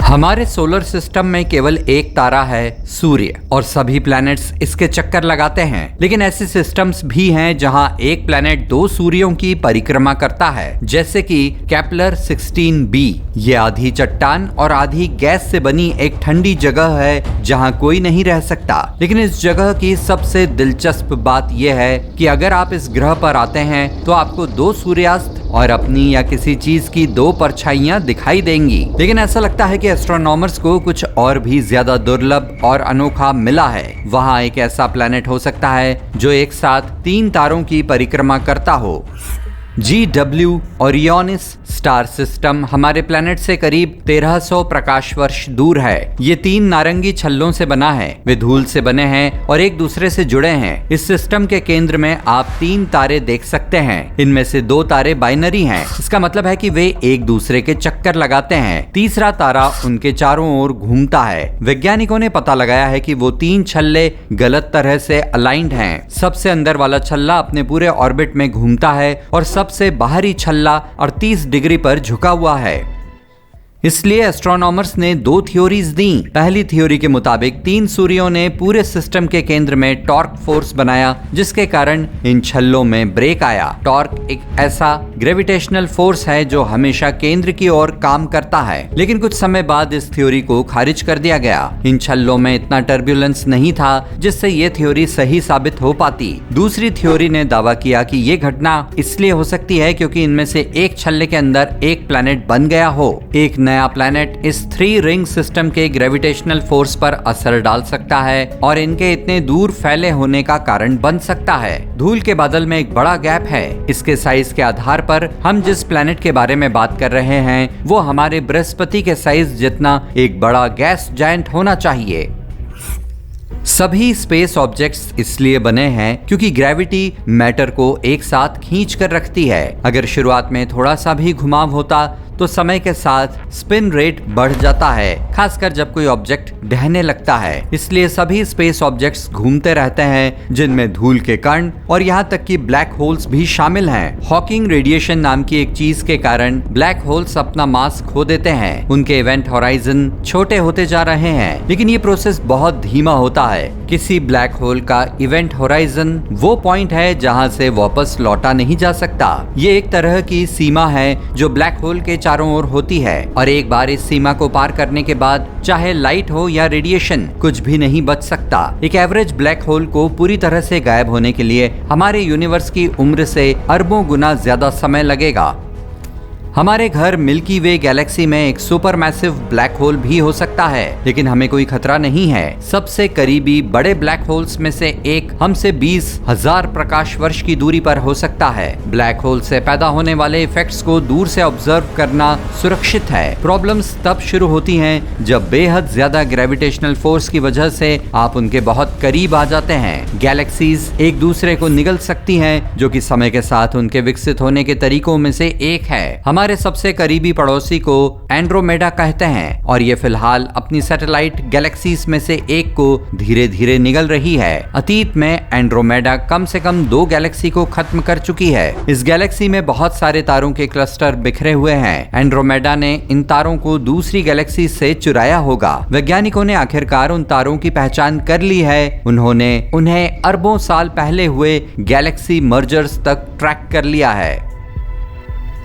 हमारे solar system में केवल एक तारा है सूर्य और सभी प्लैनेट्स इसके चक्कर लगाते हैं। लेकिन ऐसे सिस्टम्स भी हैं जहां एक प्लैनेट दो सूर्यों की परिक्रमा करता है, जैसे कि केपलर 16b। ये आधी चट्टान और आधी गैस से बनी एक ठंडी जगह है जहां कोई नहीं रह सकता। लेकिन इस जगह की सबसे दिलचस्प बात यह है कि अगर आप इस ग्रह पर आते हैं तो आपको दो सूर्यास्त और अपनी या किसी चीज की दो परछाइयां दिखाई देंगी। लेकिन ऐसा लगता है कि एस्ट्रोनॉमर्स को कुछ और भी ज्यादा दुर्लभ और अनोखा मिला है। वहां एक ऐसा प्लैनेट हो सकता है जो एक साथ 3 तारों की परिक्रमा करता हो। GW ओरियोनिस स्टार सिस्टम हमारे प्लैनेट से करीब 1300 प्रकाश वर्ष दूर है। ये 3 नारंगी छल्लों से बना है। वे धूल से बने हैं और एक दूसरे से जुड़े हैं। इस सिस्टम के केंद्र में आप 3 तारे देख सकते हैं। इनमें से 2 तारे बाइनरी हैं। इसका मतलब है कि वे एक दूसरे के चक्कर लगाते हैं। तीसरा तारा उनके चारों ओर घूमता है। वैज्ञानिकों ने पता लगाया है कि वो 3 छल्ले गलत तरह से अलाइंड हैं। सबसे अंदर वाला छल्ला अपने पूरे ऑर्बिट में घूमता है और सबसे बाहरी छल्ला 38 डिग्री पर झुका हुआ है। इसलिए एस्ट्रोनॉमर्स ने 2 थ्योरीज दी। पहली थ्योरी के मुताबिक 3 सूर्यों ने पूरे सिस्टम के केंद्र में टॉर्क फोर्स बनाया, जिसके कारण इन छल्लों में ब्रेक आया। टॉर्क एक ऐसा ग्रेविटेशनल फोर्स है जो हमेशा केंद्र की ओर काम करता है। लेकिन कुछ समय बाद इस थ्योरी को खारिज कर दिया गया। इन छल्लों में इतना टर्ब्यूलेंस नहीं था जिससे ये थ्योरी सही साबित हो पाती। दूसरी थ्योरी ने दावा किया कि ये घटना इसलिए हो सकती है क्योंकि इनमें से एक छल्ले के अंदर एक प्लैनेट बन गया हो। एक नया प्लैनेट इस 3 रिंग सिस्टम के ग्रेविटेशनल फोर्स पर असर डाल सकता है और इनके इतने दूर फैले होने का कारण बन सकता है। धूल के बादल में एक बड़ा गैप है। इसके साइज के आधार पर हम जिस प्लैनेट के बारे में बात कर रहे हैं वो हमारे बृहस्पति के साइज जितना एक बड़ा गैस जायंट होना चाहिए। सभी स्पेस ऑब्जेक्ट्स इसलिए बने हैं क्योंकि ग्रेविटी मैटर को एक साथ खींच कर रखती है। अगर शुरुआत में थोड़ा सा भी घुमाव होता तो समय के साथ स्पिन रेट बढ़ जाता है, खासकर जब कोई ऑब्जेक्ट ढहने लगता है। इसलिए सभी स्पेस ऑब्जेक्ट्स घूमते रहते हैं, जिनमें धूल के कण और यहाँ तक कि ब्लैक होल्स भी शामिल हैं। हॉकिंग रेडिएशन नाम की एक चीज के कारण ब्लैक होल्स अपना मास खो देते हैं। उनके इवेंट होराइजन छोटे होते जा रहे हैं, लेकिन ये प्रोसेस बहुत धीमा होता है। किसी ब्लैक होल का इवेंट होराइजन वो पॉइंट है जहाँ से वापस लौटा नहीं जा सकता। ये एक तरह की सीमा है जो ब्लैक होल के चारों ओर होती है और एक बार इस सीमा को पार करने के बाद चाहे लाइट हो या रेडिएशन कुछ भी नहीं बच सकता। एक एवरेज ब्लैक होल को पूरी तरह से गायब होने के लिए हमारे यूनिवर्स की उम्र से अरबों गुना ज्यादा समय लगेगा। हमारे घर मिल्की वे गैलेक्सी में एक सुपर मैसिव ब्लैक होल भी हो सकता है, लेकिन हमें कोई खतरा नहीं है। सबसे करीबी बड़े ब्लैक होल्स में से एक हमसे 20,000 प्रकाश वर्ष की दूरी पर हो सकता है। ब्लैक होल से पैदा होने वाले इफेक्ट्स को दूर से ऑब्जर्व करना सुरक्षित है। प्रॉब्लम्स तब शुरू होती हैं जब बेहद ज्यादा ग्रेविटेशनल फोर्स की वजह से आप उनके बहुत करीब आ जाते हैं। गैलेक्सीज एक दूसरे को निगल सकती हैं, जो कि समय के साथ उनके विकसित होने के तरीकों में से एक है। हमारे सबसे करीबी पड़ोसी को एंड्रोमेडा कहते हैं और ये फिलहाल अपनी सैटेलाइट गैलेक्सीज में से एक को धीरे धीरे निगल रही है। अतीत में एंड्रोमेडा कम से कम 2 गैलेक्सी को खत्म कर चुकी है। इस गैलेक्सी में बहुत सारे तारों के क्लस्टर बिखरे हुए हैं। एंड्रोमेडा ने इन तारों को दूसरी गैलेक्सी से चुराया होगा। वैज्ञानिकों ने आखिरकार उन तारों की पहचान कर ली है। उन्होंने उन्हें अरबों साल पहले हुए गैलेक्सी मर्जर्स तक ट्रैक कर लिया है।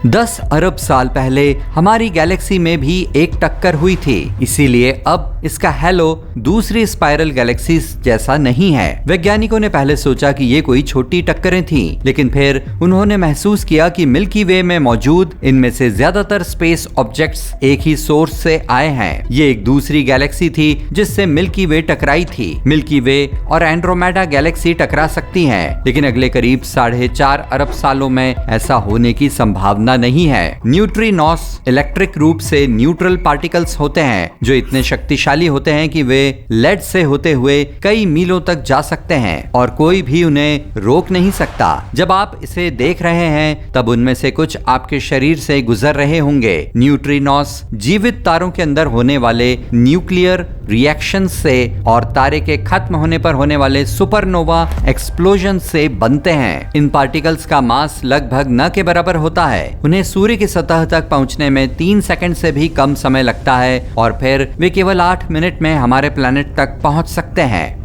10 अरब साल पहले हमारी गैलेक्सी में भी एक टक्कर हुई थी, इसीलिए अब इसका हेलो दूसरी स्पाइरल गैलेक्सी जैसा नहीं है। वैज्ञानिकों ने पहले सोचा कि ये कोई छोटी टक्करें थीं, लेकिन फिर उन्होंने महसूस किया कि मिल्की वे में मौजूद इनमें से ज्यादातर स्पेस ऑब्जेक्ट्स एक ही सोर्स से आए हैं। ये एक दूसरी गैलेक्सी थी जिससे मिल्की वे टकराई थी। मिल्की वे और एंड्रोमेडा गैलेक्सी टकरा सकती हैं, लेकिन अगले करीब 4.5 अरब सालों में ऐसा होने की संभावना नहीं है। न्यूट्रिनोस इलेक्ट्रिक रूप से न्यूट्रल पार्टिकल्स होते हैं जो इतने शक्तिशाली होते हैं कि वे लेड से होते हुए कई मीलों तक जा सकते हैं और कोई भी उन्हें रोक नहीं सकता। जब आप इसे देख रहे हैं तब उनमें से कुछ आपके शरीर से गुजर रहे होंगे। न्यूट्रिनोस जीवित तारों के अंदर होने वाले न्यूक्लियर रिएक्शन से और तारे के खत्म होने पर होने वाले सुपरनोवा एक्सप्लोजन से बनते हैं। इन पार्टिकल्स का मास लगभग न के बराबर होता है। उन्हें सूर्य की सतह तक पहुंचने में 3 सेकंड से भी कम समय लगता है और फिर वे केवल 8 मिनट में हमारे प्लेनेट तक पहुंच सकते हैं।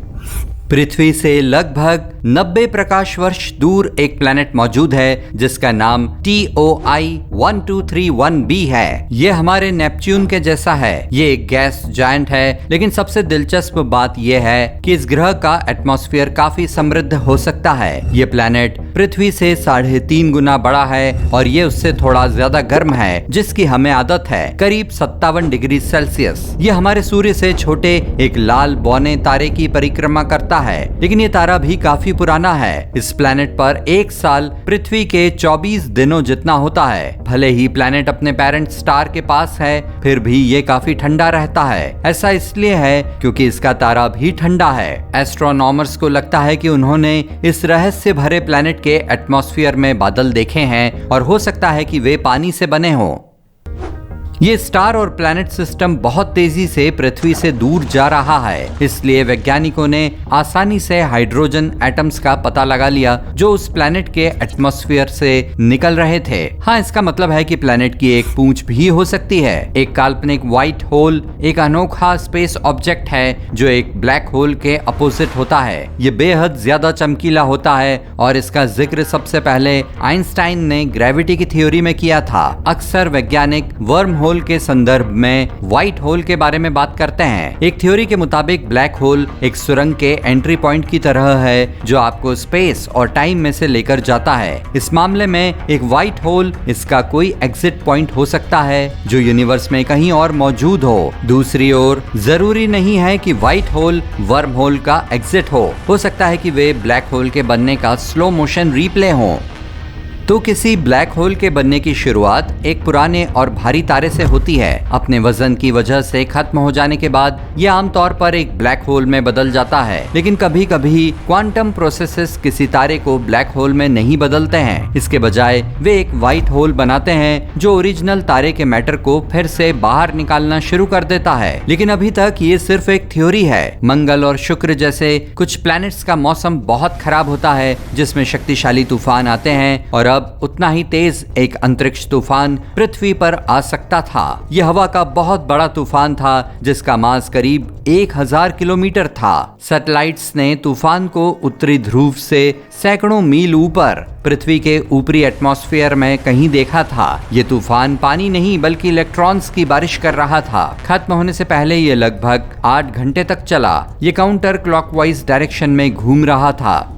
पृथ्वी से लगभग 90 प्रकाश वर्ष दूर एक प्लैनेट मौजूद है जिसका नाम TOI 1231b है। ये हमारे नेपच्यून के जैसा है। ये एक गैस जायंट है, लेकिन सबसे दिलचस्प बात यह है कि इस ग्रह का एटमॉस्फेयर काफी समृद्ध हो सकता है। ये प्लैनेट पृथ्वी से 3.5 गुना बड़ा है और ये उससे थोड़ा ज्यादा गर्म है, जिसकी हमें आदत है, करीब 57 डिग्री सेल्सियस। ये हमारे सूर्य से छोटे एक लाल बौने तारे की परिक्रमा करता है, लेकिन ये तारा भी काफी पुराना है। इस प्लैनेट पर एक साल पृथ्वी के 24 दिनों जितना होता है। भले ही प्लैनेट अपने पेरेंट स्टार के पास है, फिर भी ये काफी ठंडा रहता है। ऐसा इसलिए है क्योंकि इसका तारा भी ठंडा है। एस्ट्रोनॉमर्स को लगता है कि उन्होंने इस रहस्य भरे प्लैनेट के एटमॉस्फेयर में बादल देखे हैं और हो सकता है कि वे पानी से बने हों। ये स्टार और प्लैनेट सिस्टम बहुत तेजी से पृथ्वी से दूर जा रहा है, इसलिए वैज्ञानिकों ने आसानी से हाइड्रोजन एटम्स का पता लगा लिया जो उस प्लैनेट के एटमॉस्फेयर से निकल रहे थे। हाँ, इसका मतलब है कि प्लैनेट की एक पूंछ भी हो सकती है। एक काल्पनिक व्हाइट होल एक अनोखा स्पेस ऑब्जेक्ट है जो एक ब्लैक होल के अपोजिट होता है। ये बेहद ज्यादा चमकीला होता है और इसका जिक्र सबसे पहले आइंस्टाइन ने ग्रेविटी की थ्योरी में किया था। अक्सर वैज्ञानिक वर्म होल के संदर्भ में व्हाइट होल के बारे में बात करते हैं। एक थ्योरी के मुताबिक ब्लैक होल एक सुरंग के एंट्री पॉइंट की तरह है जो आपको स्पेस और टाइम में से लेकर जाता है। इस मामले में एक व्हाइट होल इसका कोई एग्जिट पॉइंट हो सकता है जो यूनिवर्स में कहीं और मौजूद हो। दूसरी ओर जरूरी नहीं है कि व्हाइट होल वर्म होल का एग्जिट हो सकता है कि वे ब्लैक होल के बनने का स्लो मोशन रीप्ले हो। तो किसी ब्लैक होल के बनने की शुरुआत एक पुराने और भारी तारे से होती है। अपने वजन की वजह से खत्म हो जाने के बाद यह आमतौर पर एक ब्लैक होल में बदल जाता है, लेकिन कभी कभी क्वांटम प्रोसेसेस किसी तारे को ब्लैक होल में नहीं बदलते हैं। इसके बजाय वे एक व्हाइट होल बनाते हैं जो ओरिजिनल तारे के मैटर को फिर से बाहर निकालना शुरू कर देता है। लेकिन अभी तक ये सिर्फ एक थ्योरी है। मंगल और शुक्र जैसे कुछ प्लैनेट्स का मौसम बहुत खराब होता है जिसमें शक्तिशाली तूफान आते हैं और उतना ही तेज एक अंतरिक्ष तूफान पृथ्वी पर आ सकता था। यह हवा का बहुत बड़ा तूफान था जिसका मास करीब 1000 किलोमीटर था। सैटेलाइट्स ने तूफान को उत्तरी ध्रुव से सैकड़ों मील ऊपर पृथ्वी के ऊपरी एटमॉस्फेयर में कहीं देखा था। ये तूफान पानी नहीं बल्कि इलेक्ट्रॉन्स की बारिश कर रहा था। खत्म होने से पहले ये लगभग 8 घंटे तक चला। ये काउंटर क्लॉकवाइज डायरेक्शन में घूम रहा था।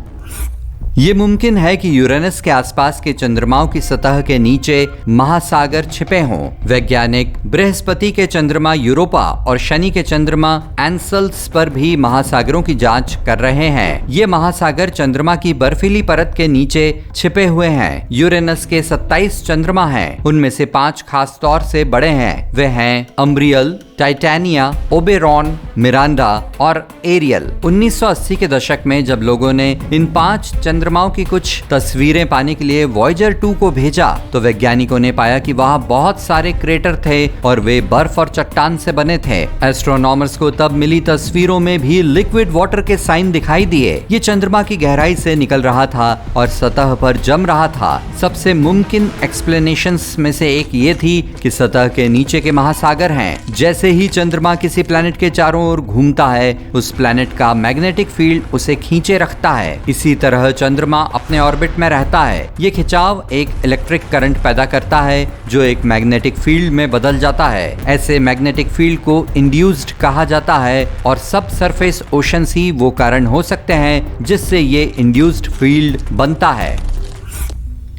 ये मुमकिन है कि यूरेनस के आसपास के चंद्रमाओं की सतह के नीचे महासागर छिपे हों। वैज्ञानिक बृहस्पति के चंद्रमा यूरोपा और शनि के चंद्रमा एन्सेल्स पर भी महासागरों की जांच कर रहे हैं। ये महासागर चंद्रमा की बर्फीली परत के नीचे छिपे हुए हैं। यूरेनस के 27 चंद्रमा हैं। उनमें से 5 खास तौर से बड़े हैं। वे हैं अम्ब्रियल, टाइटेनिया, ओबेरॉन, मिरांडा और एरियल। 1980 के दशक में जब लोगों ने इन 5 चंद्रमाओं की कुछ तस्वीरें पाने के लिए वॉयेजर 2 को भेजा तो वैज्ञानिकों ने पाया कि वहां बहुत सारे क्रेटर थे और वे बर्फ और चट्टान से बने थे। एस्ट्रोनॉमर्स को तब मिली तस्वीरों में भी लिक्विड वाटर के साइन दिखाई दिए। ये चंद्रमा की गहराई से निकल रहा था और सतह पर जम रहा था। सबसे मुमकिन एक्सप्लेनेशंस में से एक ये थी कि सतह के नीचे के महासागर हैं। जैसे ही चंद्रमा किसी प्लैनेट के चारों ओर घूमता है, उस प्लैनेट का मैग्नेटिक फील्ड उसे खींचे रखता है। इसी तरह चंद्रमा अपने ऑर्बिट में रहता है। ये खिंचाव एक इलेक्ट्रिक करंट पैदा करता है जो एक मैग्नेटिक फील्ड में बदल जाता है। ऐसे मैग्नेटिक फील्ड को इंड्यूस्ड कहा जाता है और सब सरफेस ओशंस ही वो कारण हो सकते हैं जिससे ये इंड्यूस्ड फील्ड बनता है।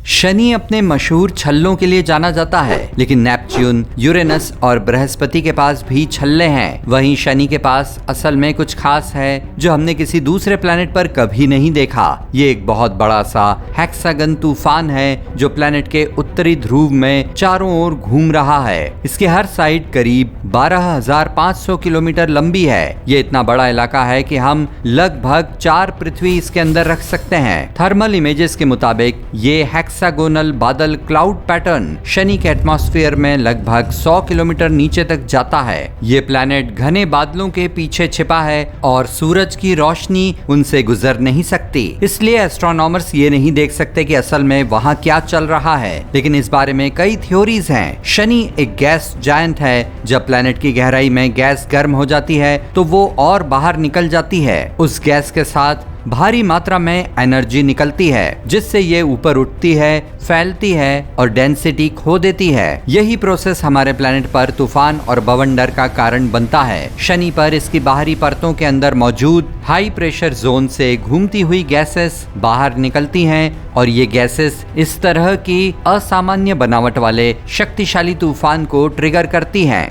शनि अपने मशहूर छल्लों के लिए जाना जाता है, लेकिन नेपच्यून, यूरेनस और बृहस्पति के पास भी छल्ले हैं। वहीं शनि के पास असल में कुछ खास है जो हमने किसी दूसरे प्लैनेट पर कभी नहीं देखा। ये एक बहुत बड़ा सा हेक्सागन तूफान है जो प्लैनेट के उत्तरी ध्रुव में चारों ओर घूम रहा है। इसके हर साइड करीब 12,500 किलोमीटर लंबी है। ये इतना बड़ा इलाका है कि हम लगभग 4 पृथ्वी इसके अंदर रख सकते हैं। थर्मल इमेजेस के मुताबिक ये हेक्सागोनल बादल क्लाउड पैटर्न शनि के एटमॉस्फेयर में लगभग 100 किलोमीटर नीचे तक जाता है। ये प्लैनेट घने बादलों के पीछे छिपा है और सूरज की रोशनी उनसे गुजर नहीं सकती। इसलिए एस्ट्रोनॉमर्स ये नहीं देख सकते कि असल में वहाँ क्या चल रहा है। लेकिन इस बारे में कई थ्योरीज हैं। शनि एक गैस जायंट है। जब प्लैनेट की गहराई में गैस गर्म हो जाती है तो वो और बाहर निकल जाती है। उस गैस के साथ भारी मात्रा में एनर्जी निकलती है, जिससे ये ऊपर उठती है, फैलती है और डेंसिटी खो देती है। यही प्रोसेस हमारे प्लैनेट पर तूफान और बवंडर का कारण बनता है। शनि पर इसकी बाहरी परतों के अंदर मौजूद हाई प्रेशर जोन से घूमती हुई गैसेस बाहर निकलती हैं और ये गैसेस इस तरह की असामान्य बनावट वाले शक्तिशाली तूफान को ट्रिगर करती हैं।